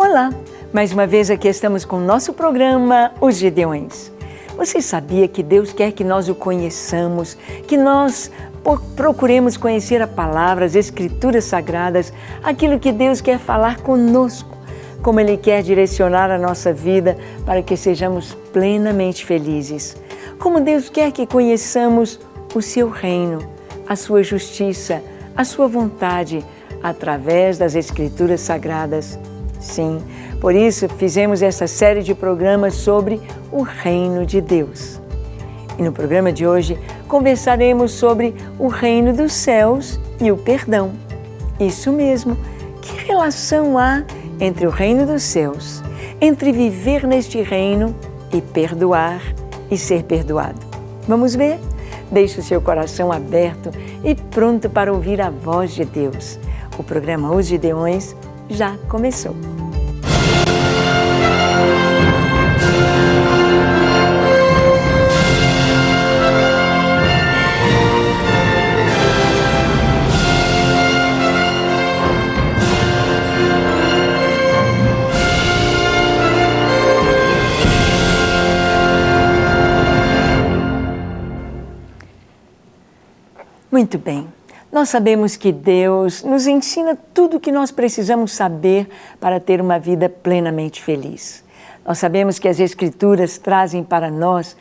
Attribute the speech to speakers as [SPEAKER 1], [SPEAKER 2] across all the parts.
[SPEAKER 1] Olá! Mais uma vez aqui estamos com o nosso programa Os Gideões. Você sabia que Deus quer que nós o conheçamos, que nós procuremos conhecer a palavra, as Escrituras Sagradas, aquilo que Deus quer falar conosco, como Ele quer direcionar a nossa vida para que sejamos plenamente felizes. Como Deus quer que conheçamos o Seu reino, a Sua justiça, a Sua vontade, através das Escrituras Sagradas. Sim, por isso fizemos essa série de programas sobre o reino de Deus. E no programa de hoje conversaremos sobre o reino dos céus e o perdão. Isso mesmo, que relação há entre o reino dos céus, entre viver neste reino e perdoar e ser perdoado? Vamos ver? Deixe o seu coração aberto e pronto para ouvir a voz de Deus. O programa Os Gideões já começou. Muito bem. Nós sabemos que Deus nos ensina tudo o que nós precisamos saber para ter uma vida plenamente feliz. Nós sabemos que as Escrituras trazem para nós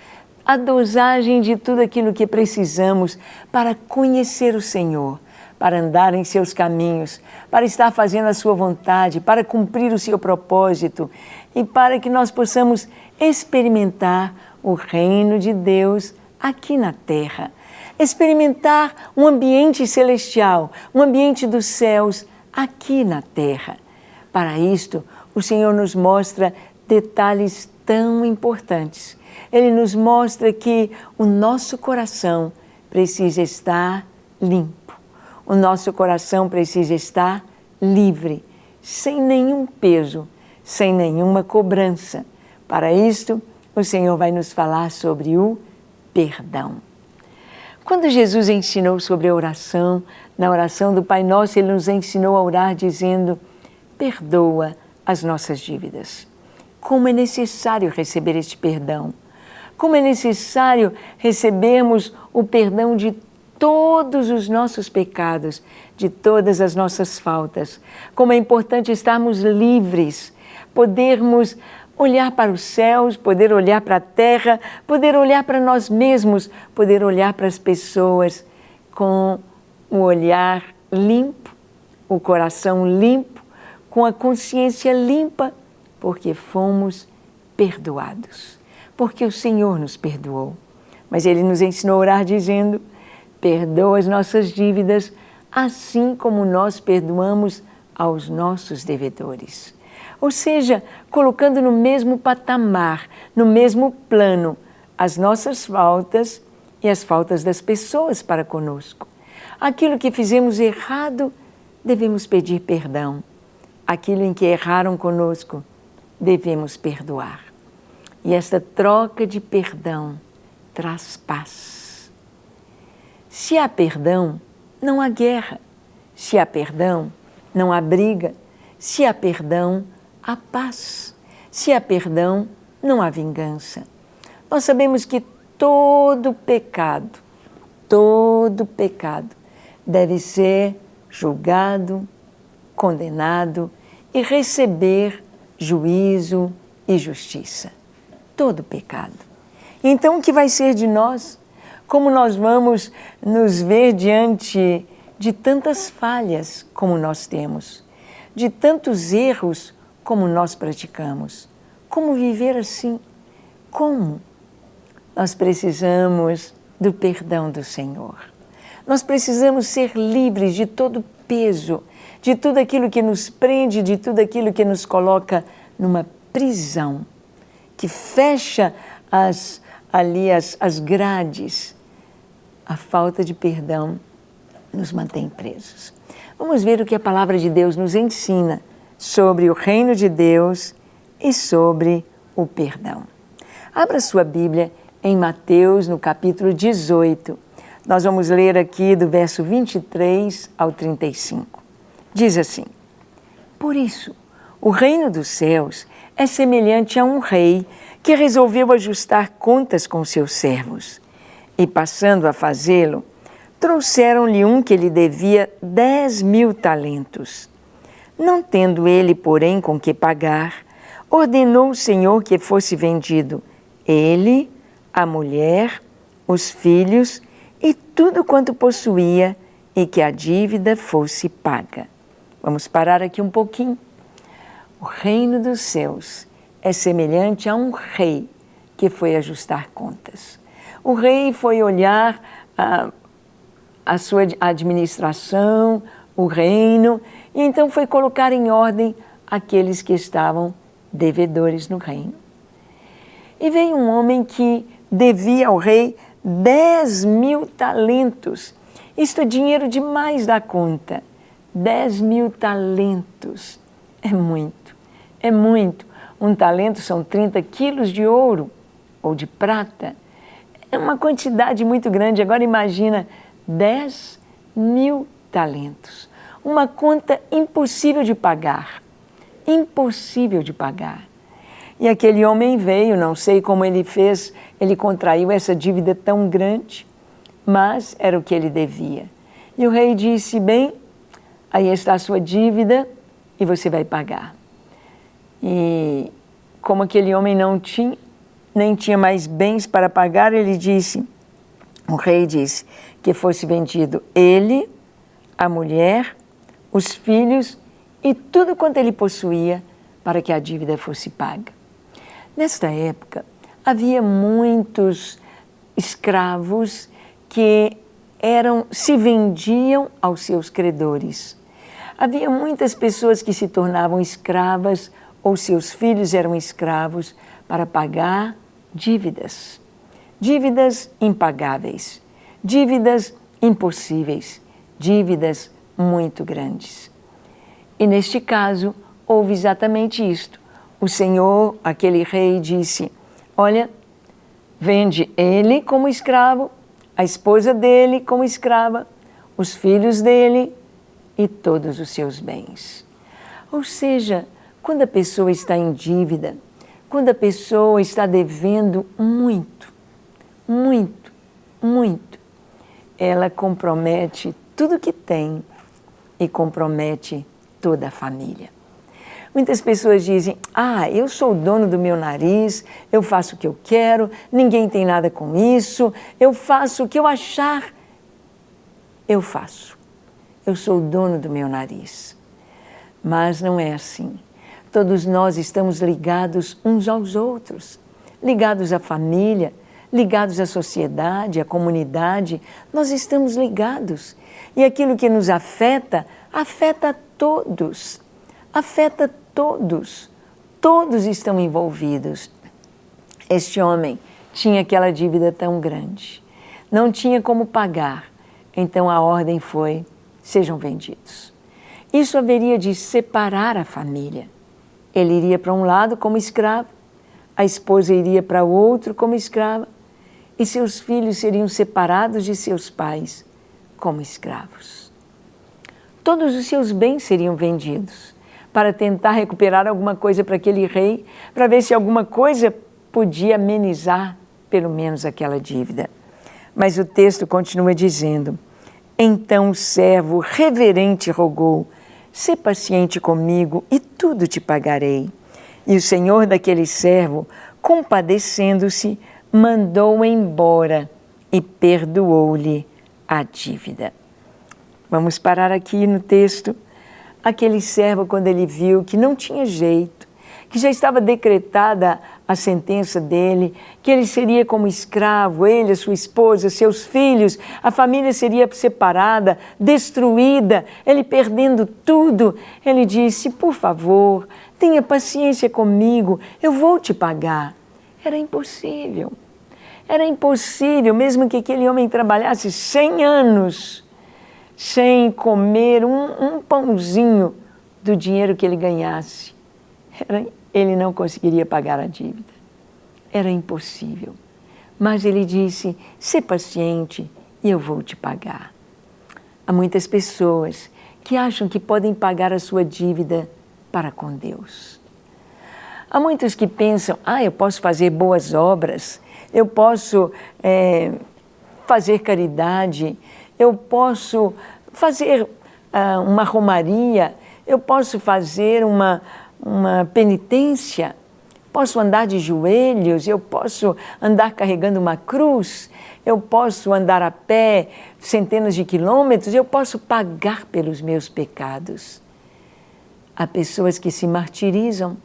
[SPEAKER 1] a dosagem de tudo aquilo que precisamos para conhecer o Senhor, para andar em seus caminhos, para estar fazendo a sua vontade, para cumprir o seu propósito e para que nós possamos experimentar o reino de Deus aqui na terra. Experimentar um ambiente celestial, um ambiente dos céus aqui na terra. Para isto, o Senhor nos mostra detalhes tão importantes. Ele nos mostra que o nosso coração precisa estar limpo. O nosso coração precisa estar livre, sem nenhum peso, sem nenhuma cobrança. Para isto, o Senhor vai nos falar sobre o perdão. Quando Jesus ensinou sobre a oração, na oração do Pai Nosso, Ele nos ensinou a orar dizendo: perdoa as nossas dívidas. Como é necessário receber este perdão. Como é necessário recebermos o perdão de todos os nossos pecados, de todas as nossas faltas. Como é importante estarmos livres, podermos olhar para os céus, poder olhar para a terra, poder olhar para nós mesmos, poder olhar para as pessoas com o olhar limpo, o coração limpo, com a consciência limpa, porque fomos perdoados, porque o Senhor nos perdoou. Mas Ele nos ensinou a orar dizendo: perdoa as nossas dívidas, assim como nós perdoamos aos nossos devedores. Ou seja, colocando no mesmo patamar, no mesmo plano, as nossas faltas e as faltas das pessoas para conosco. Aquilo que fizemos errado, devemos pedir perdão. Aquilo em que erraram conosco, devemos perdoar. E esta troca de perdão traz paz. Se há perdão, não há guerra. Se há perdão, não há briga. Se há perdão, há paz. Se há perdão, não há vingança. Nós sabemos que todo pecado deve ser julgado, condenado e receber juízo e justiça. Todo pecado. Então, o que vai ser de nós? Como nós vamos nos ver diante de tantas falhas como nós temos, de tantos erros como nós praticamos? Como viver assim? Como? Nós precisamos do perdão do Senhor. Nós precisamos ser livres de todo peso, de tudo aquilo que nos prende, de tudo aquilo que nos coloca numa prisão, que fecha as grades. A falta de perdão nos mantém presos. Vamos ver o que a palavra de Deus nos ensina sobre o reino de Deus e sobre o perdão. Abra sua Bíblia em Mateus, no capítulo 18. Nós vamos ler aqui do verso 23 ao 35. Diz assim: por isso, O reino dos céus é semelhante a um rei que resolveu ajustar contas com seus servos. E passando a fazê-lo, trouxeram-lhe um que lhe devia 10.000 talentos. Não tendo ele, porém, com que pagar, ordenou o Senhor que fosse vendido ele, a mulher, os filhos e tudo quanto possuía, e que a dívida fosse paga. Vamos parar aqui um pouquinho. O reino dos céus é semelhante a um rei que foi ajustar contas. O rei foi olhar a sua administração, o reino, e então foi colocar em ordem aqueles que estavam devedores no reino. E veio um homem que devia ao rei 10.000 talentos. Isto é dinheiro demais da conta. 10.000 talentos. É muito, é muito. Um talento são 30 quilos de ouro ou de prata. É uma quantidade muito grande. Agora imagina 10.000 talentos. Uma conta impossível de pagar. Impossível de pagar. E aquele homem veio, não sei como ele fez, ele contraiu essa dívida tão grande, mas era o que ele devia. E o rei disse, bem, aí está a sua dívida e você vai pagar. E como aquele homem não tinha, nem tinha mais bens para pagar, o rei disse que fosse vendido ele, a mulher, os filhos e tudo quanto ele possuía para que a dívida fosse paga. Nesta época, havia muitos escravos que se vendiam aos seus credores. Havia muitas pessoas que se tornavam escravas ou seus filhos eram escravos para pagar dívidas. Dívidas impagáveis, dívidas impossíveis, dívidas muito grandes. E neste caso, houve exatamente isto. O Senhor, aquele rei, disse, olha, vende ele como escravo, a esposa dele como escrava, os filhos dele e todos os seus bens. Ou seja, quando a pessoa está em dívida, quando a pessoa está devendo muito, muito, muito, ela compromete tudo que tem e compromete toda a família. Muitas pessoas dizem, eu sou o dono do meu nariz, eu faço o que eu quero, ninguém tem nada com isso, eu faço o que eu achar, eu faço. Eu sou o dono do meu nariz. Mas não é assim. Todos nós estamos ligados uns aos outros, ligados à família, ligados à sociedade, à comunidade, nós estamos ligados. E aquilo que nos afeta, afeta a todos. Afeta todos, todos estão envolvidos. Este homem tinha aquela dívida tão grande, não tinha como pagar, então a ordem foi, sejam vendidos. Isso haveria de separar a família. Ele iria para um lado como escravo, a esposa iria para o outro como escrava, e seus filhos seriam separados de seus pais como escravos. Todos os seus bens seriam vendidos, para tentar recuperar alguma coisa para aquele rei, para ver se alguma coisa podia amenizar pelo menos aquela dívida. Mas o texto continua dizendo, então o servo reverente rogou, sê paciente comigo e tudo te pagarei. E o senhor daquele servo, compadecendo-se, mandou-o embora e perdoou-lhe a dívida. Vamos parar aqui no texto. Aquele servo, quando ele viu que não tinha jeito, que já estava decretada a sentença dele, que ele seria como escravo, ele, a sua esposa, seus filhos, a família seria separada, destruída, ele perdendo tudo, ele disse, por favor, tenha paciência comigo, eu vou te pagar. Era impossível, mesmo que aquele homem trabalhasse 100 anos, sem comer um pãozinho do dinheiro que ele ganhasse. Ele não conseguiria pagar a dívida. Era impossível. Mas ele disse, sê paciente e eu vou te pagar. Há muitas pessoas que acham que podem pagar a sua dívida para com Deus. Há muitos que pensam, eu posso fazer boas obras, eu posso fazer caridade, eu posso fazer uma romaria, eu posso fazer uma penitência, posso andar de joelhos, eu posso andar carregando uma cruz, eu posso andar a pé centenas de quilômetros, eu posso pagar pelos meus pecados. Há pessoas que se martirizam,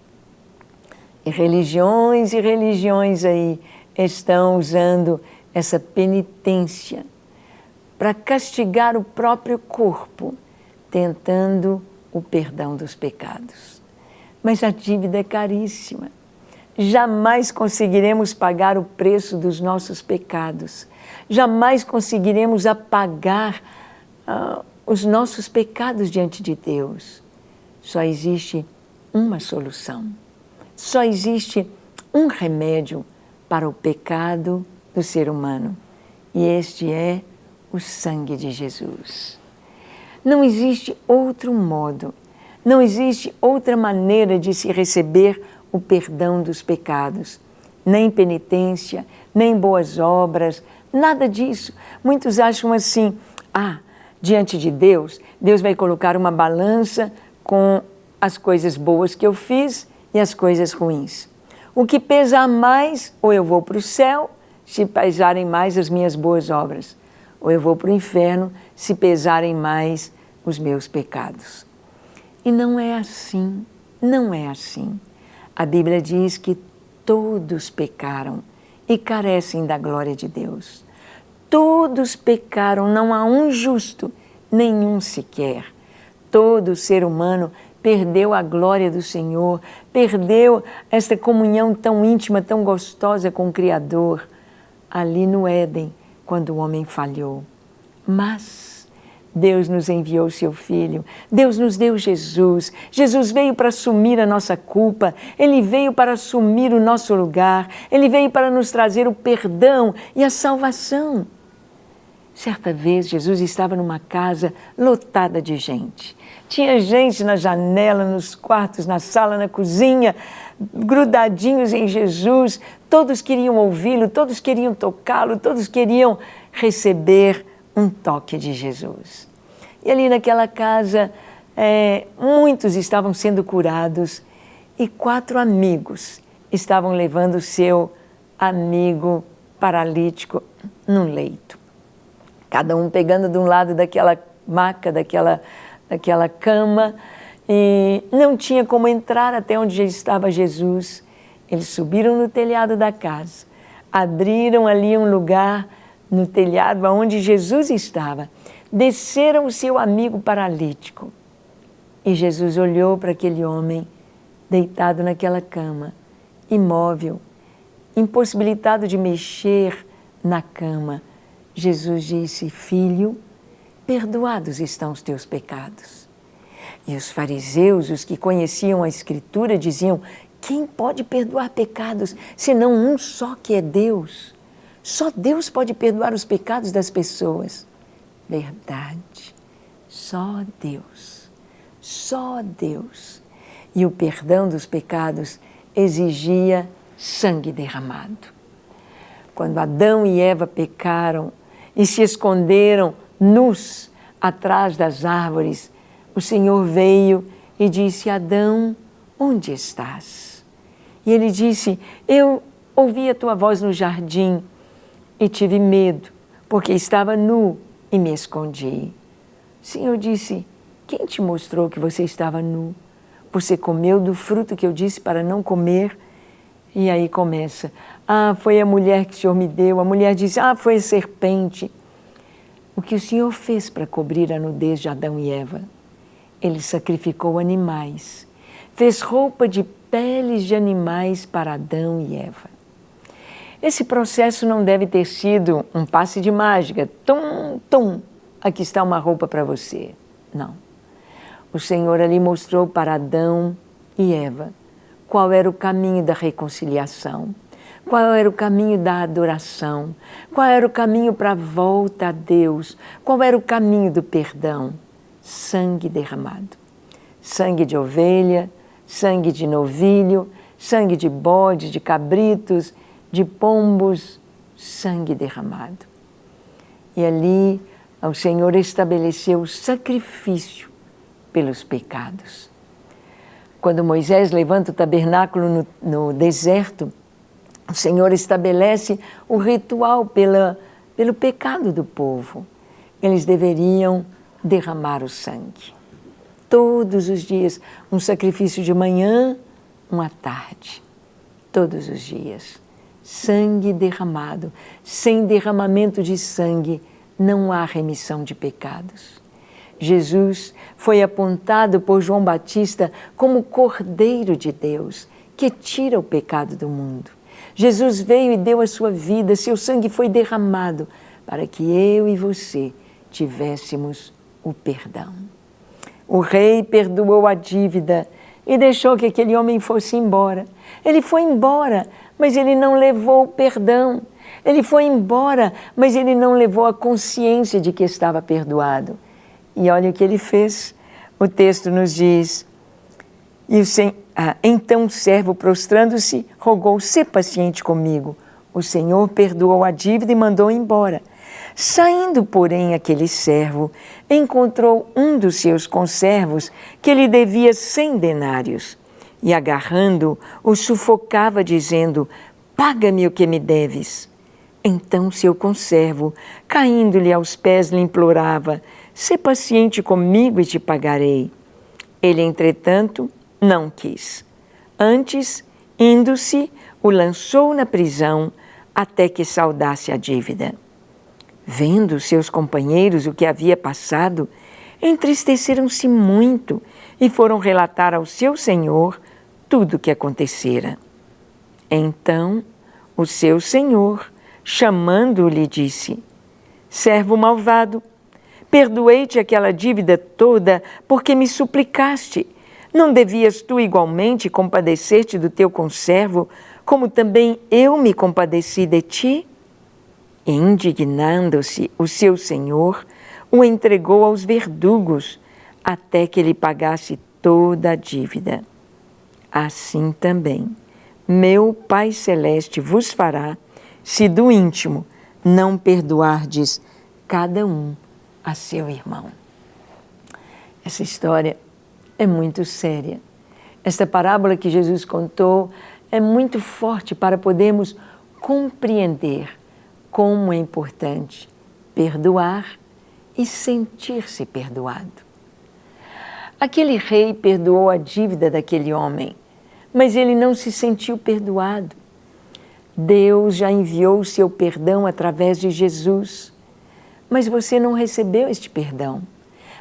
[SPEAKER 1] e religiões aí estão usando essa penitência para castigar o próprio corpo, tentando o perdão dos pecados. Mas a dívida é caríssima. Jamais conseguiremos pagar o preço dos nossos pecados. Jamais conseguiremos apagar os nossos pecados diante de Deus. Só existe uma solução. Só existe um remédio para o pecado do ser humano. E este é o sangue de Jesus. Não existe outro modo, não existe outra maneira de se receber o perdão dos pecados. Nem penitência, nem boas obras, nada disso. Muitos acham assim, diante de Deus, Deus vai colocar uma balança com as coisas boas que eu fiz e as coisas ruins. O que pesar mais, ou eu vou para o céu, se pesarem mais as minhas boas obras, ou eu vou para o inferno, se pesarem mais os meus pecados. E não é assim, não é assim. A Bíblia diz que todos pecaram e carecem da glória de Deus. Todos pecaram, não há um justo, nenhum sequer. Todo ser humano perdeu a glória do Senhor, perdeu esta comunhão tão íntima, tão gostosa com o Criador, ali no Éden, quando o homem falhou. Mas Deus nos enviou o seu Filho, Deus nos deu Jesus. Jesus veio para assumir a nossa culpa, Ele veio para assumir o nosso lugar, Ele veio para nos trazer o perdão e a salvação. Certa vez, Jesus estava numa casa lotada de gente. Tinha gente na janela, nos quartos, na sala, na cozinha, grudadinhos em Jesus. Todos queriam ouvi-lo, todos queriam tocá-lo, todos queriam receber um toque de Jesus. E ali naquela casa, muitos estavam sendo curados e 4 amigos estavam levando o seu amigo paralítico num leito. Cada um pegando de um lado daquela maca, daquela cama, e não tinha como entrar até onde já estava Jesus. Eles subiram no telhado da casa, abriram ali um lugar no telhado onde Jesus estava, desceram o seu amigo paralítico. E Jesus olhou para aquele homem deitado naquela cama, imóvel, impossibilitado de mexer na cama. Jesus disse: Filho, perdoados estão os teus pecados. E os fariseus, os que conheciam a Escritura, diziam: quem pode perdoar pecados, senão um só, que é Deus? Só Deus pode perdoar os pecados das pessoas. Verdade, só Deus, só Deus. E o perdão dos pecados exigia sangue derramado. Quando Adão e Eva pecaram e se esconderam nus atrás das árvores, o Senhor veio e disse: Adão, onde estás? E ele disse: eu ouvi a tua voz no jardim e tive medo, porque estava nu e me escondi. O Senhor disse: quem te mostrou que você estava nu? Você comeu do fruto que eu disse para não comer? E aí começa: foi a mulher que o Senhor me deu. A mulher diz: foi a serpente. O que o Senhor fez para cobrir a nudez de Adão e Eva? Ele sacrificou animais, fez roupa de peles de animais para Adão e Eva. Esse processo não deve ter sido um passe de mágica, tum, tum, aqui está uma roupa para você. Não. O Senhor ali mostrou para Adão e Eva qual era o caminho da reconciliação, qual era o caminho da adoração, qual era o caminho para a volta a Deus, qual era o caminho do perdão. Sangue derramado. sangue de ovelha, sangue de novilho, sangue de bode, de cabritos, de pombos, sangue derramado. E ali o Senhor estabeleceu o sacrifício pelos pecados. Quando Moisés levanta o tabernáculo no deserto, o Senhor estabelece o ritual pelo pecado do povo. Eles deveriam derramar o sangue. Todos os dias, um sacrifício de manhã, uma tarde. Todos os dias. Sangue derramado. Sem derramamento de sangue, não há remissão de pecados. Jesus foi apontado por João Batista como o Cordeiro de Deus, que tira o pecado do mundo. Jesus veio e deu a sua vida, seu sangue foi derramado para que eu e você tivéssemos o perdão. O rei perdoou a dívida e deixou que aquele homem fosse embora. Ele foi embora, mas ele não levou o perdão. Ele foi embora, mas ele não levou a consciência de que estava perdoado. E olha o que ele fez. O texto nos diz, então o servo, prostrando-se, rogou: "Sê paciente comigo." O Senhor perdoou a dívida e mandou embora. Saindo, porém, aquele servo, encontrou um dos seus conservos que lhe devia 100 denários. E agarrando-o, o sufocava, dizendo: "Paga-me o que me deves." Então seu conservo, caindo-lhe aos pés, lhe implorava: "Sê paciente comigo e te pagarei." Ele, entretanto, não quis. Antes, indo-se, o lançou na prisão até que saldasse a dívida. Vendo seus companheiros o que havia passado, entristeceram-se muito e foram relatar ao seu senhor tudo o que acontecera. Então, o seu senhor, chamando-o, lhe disse: "Servo malvado, perdoei-te aquela dívida toda porque me suplicaste. Não devias tu igualmente compadecer-te do teu conservo, como também eu me compadeci de ti?" E, indignando-se, o seu senhor o entregou aos verdugos até que ele pagasse toda a dívida. Assim também, meu Pai Celeste vos fará, se do íntimo não perdoardes cada um a seu irmão. Essa história é muito séria. Esta parábola que Jesus contou é muito forte para podermos compreender como é importante perdoar e sentir-se perdoado. Aquele rei perdoou a dívida daquele homem, mas ele não se sentiu perdoado. Deus já enviou o seu perdão através de Jesus, mas você não recebeu este perdão.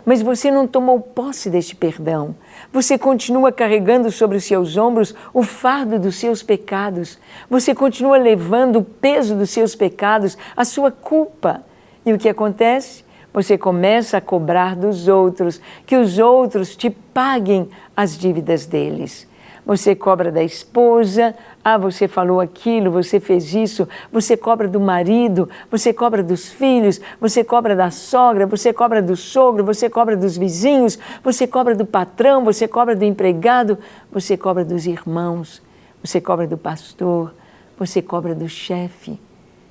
[SPEAKER 1] Mas você não tomou posse deste perdão. Você continua carregando sobre os seus ombros o fardo dos seus pecados. Você continua levando o peso dos seus pecados, a sua culpa. E o que acontece? Você começa a cobrar dos outros, que os outros te paguem as dívidas deles. Você cobra da esposa: "Ah, você falou aquilo, você fez isso." Você cobra do marido, você cobra dos filhos, você cobra da sogra, você cobra do sogro, você cobra dos vizinhos, você cobra do patrão, você cobra do empregado, você cobra dos irmãos, você cobra do pastor, você cobra do chefe.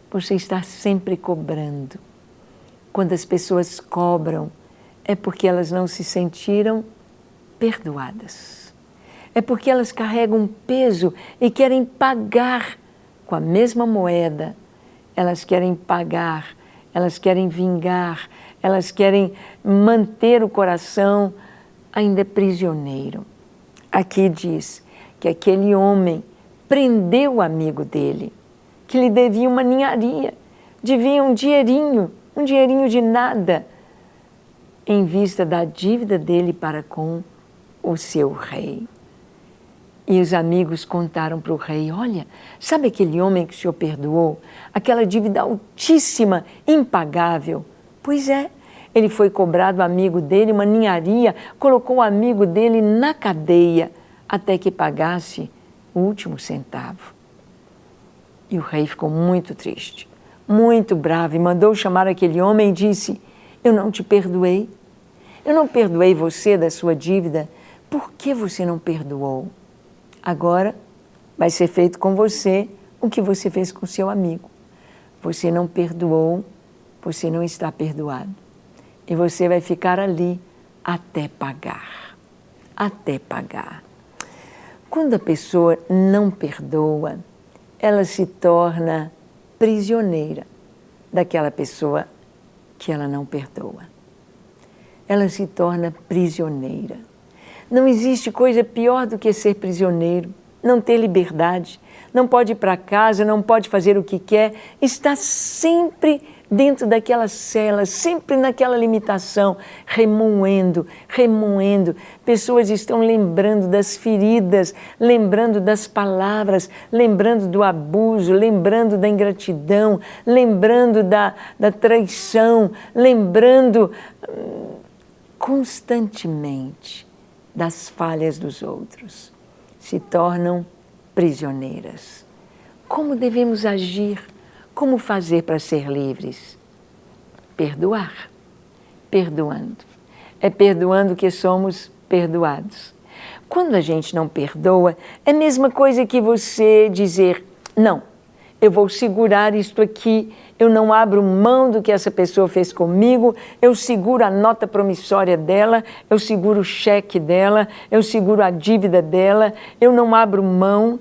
[SPEAKER 1] Você está sempre cobrando. Quando as pessoas cobram, é porque elas não se sentiram perdoadas. É porque elas carregam um peso e querem pagar com a mesma moeda. Elas querem pagar, elas querem vingar, elas querem manter o coração ainda prisioneiro. Aqui diz que aquele homem prendeu o amigo dele, que lhe devia uma ninharia, devia um dinheirinho de nada, em vista da dívida dele para com o seu rei. E os amigos contaram para o rei: "Olha, sabe aquele homem que o senhor perdoou? Aquela dívida altíssima, impagável." Pois é, ele foi cobrado, amigo dele, uma ninharia, colocou o amigo dele na cadeia até que pagasse o último centavo. E o rei ficou muito triste, muito bravo, e mandou chamar aquele homem e disse: "Eu não te perdoei. Eu não perdoei você da sua dívida Por que você não perdoou? Agora vai ser feito com você o que você fez com seu amigo. Você não perdoou, você não está perdoado. E você vai ficar ali até pagar. Até pagar. Quando a pessoa não perdoa, ela se torna prisioneira daquela pessoa que ela não perdoa. Ela se torna prisioneira. Não existe coisa pior do que ser prisioneiro, não ter liberdade, não pode ir para casa, não pode fazer o que quer, está sempre dentro daquela cela, sempre naquela limitação, remoendo, remoendo. Pessoas estão lembrando das feridas, lembrando das palavras, lembrando do abuso, lembrando da ingratidão, lembrando da traição, lembrando constantemente das falhas dos outros. Se tornam prisioneiras. Como devemos agir? Como fazer para ser livres? Perdoar. Perdoando. É perdoando que somos perdoados. Quando a gente não perdoa, é a mesma coisa que você dizer, não, eu vou segurar isto aqui, eu não abro mão do que essa pessoa fez comigo, eu seguro a nota promissória dela, eu seguro o cheque dela, eu seguro a dívida dela, eu não abro mão.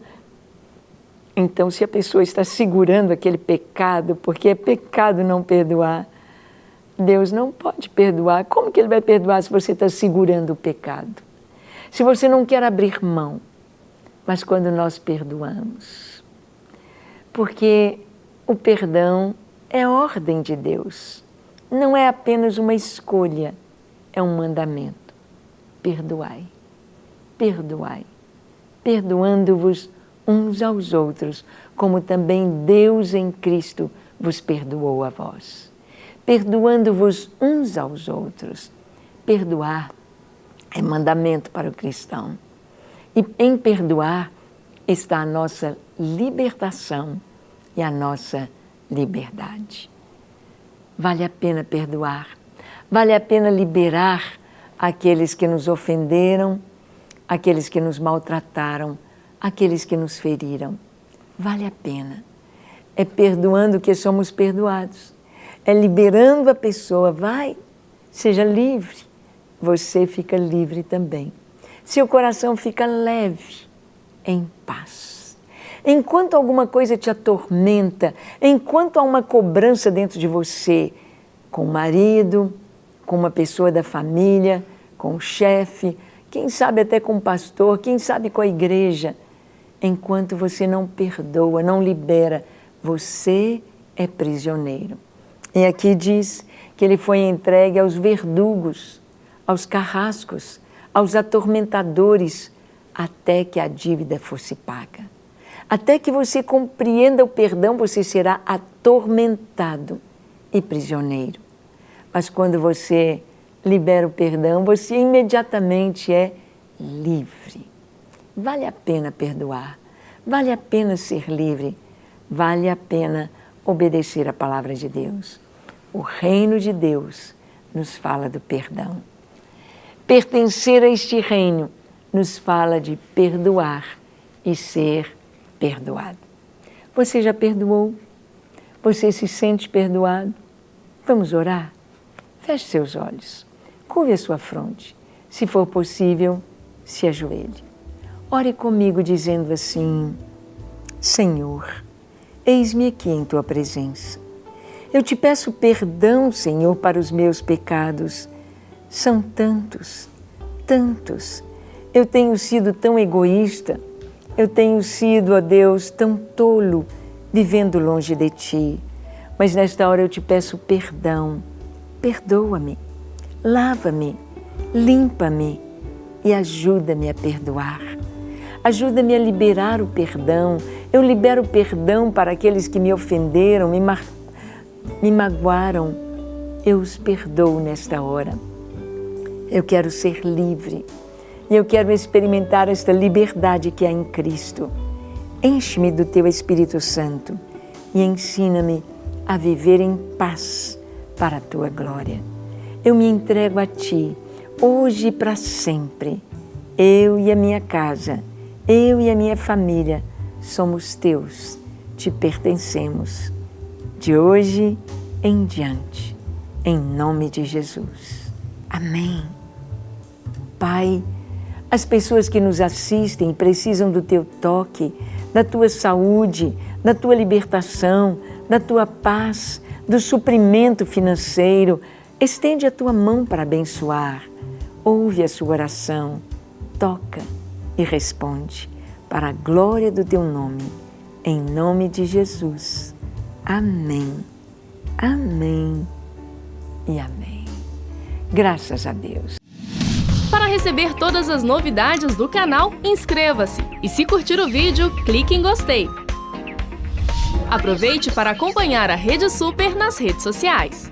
[SPEAKER 1] Então, se a pessoa está segurando aquele pecado, porque é pecado não perdoar, Deus não pode perdoar. Como que Ele vai perdoar se você está segurando o pecado? Se você não quer abrir mão, mas quando nós perdoamos, porque o perdão é ordem de Deus, não é apenas uma escolha, é um mandamento. Perdoai, perdoai, perdoando-vos uns aos outros, como também Deus em Cristo vos perdoou a vós. Perdoando-vos uns aos outros. Perdoar é mandamento para o cristão. E em perdoar está a nossa libertação e a nossa liberdade. Vale a pena perdoar, vale a pena liberar aqueles que nos ofenderam, aqueles que nos maltrataram, aqueles que nos feriram. Vale a pena. É perdoando que somos perdoados. É liberando a pessoa. Vai, seja livre. Você fica livre também. Seu coração fica leve, em paz. Enquanto alguma coisa te atormenta, enquanto há uma cobrança dentro de você, com o marido, com uma pessoa da família, com o chefe, quem sabe até com o pastor, quem sabe com a igreja, enquanto você não perdoa, não libera, você é prisioneiro. E aqui diz que ele foi entregue aos verdugos, aos carrascos, aos atormentadores, até que a dívida fosse paga. Até que você compreenda o perdão, você será atormentado e prisioneiro. Mas quando você libera o perdão, você imediatamente é livre. Vale a pena perdoar, vale a pena ser livre, vale a pena obedecer a palavra de Deus. O reino de Deus nos fala do perdão. Pertencer a este reino nos fala de perdoar e ser perdoado. Você já perdoou? Você se sente perdoado? Vamos orar? Feche seus olhos, curve a sua fronte. Se for possível, se ajoelhe. Ore comigo dizendo assim: Senhor, eis-me aqui em Tua presença. Eu te peço perdão, Senhor, para os meus pecados. São tantos, tantos. Eu tenho sido tão egoísta, eu tenho sido, ó Deus, tão tolo, vivendo longe de Ti. Mas nesta hora eu te peço perdão. Perdoa-me, lava-me, limpa-me e ajuda-me a perdoar. Ajuda-me a liberar o perdão. Eu libero o perdão para aqueles que me ofenderam, me magoaram. Eu os perdoo nesta hora. Eu quero ser livre e eu quero experimentar esta liberdade que há em Cristo. Enche-me do Teu Espírito Santo e ensina-me a viver em paz para a Tua glória. Eu me entrego a Ti, hoje e para sempre. Eu e a minha casa, eu e a minha família somos teus, te pertencemos, de hoje em diante, em nome de Jesus. Amém. Pai, as pessoas que nos assistem precisam do teu toque, da tua saúde, da tua libertação, da tua paz, do suprimento financeiro. Estende a tua mão para abençoar. Ouve a sua oração, toca e responde, para a glória do teu nome, em nome de Jesus. Amém, amém e amém. Graças a Deus.
[SPEAKER 2] Para receber todas as novidades do canal, inscreva-se e se curtir o vídeo, clique em gostei. Aproveite para acompanhar a Rede Super nas redes sociais.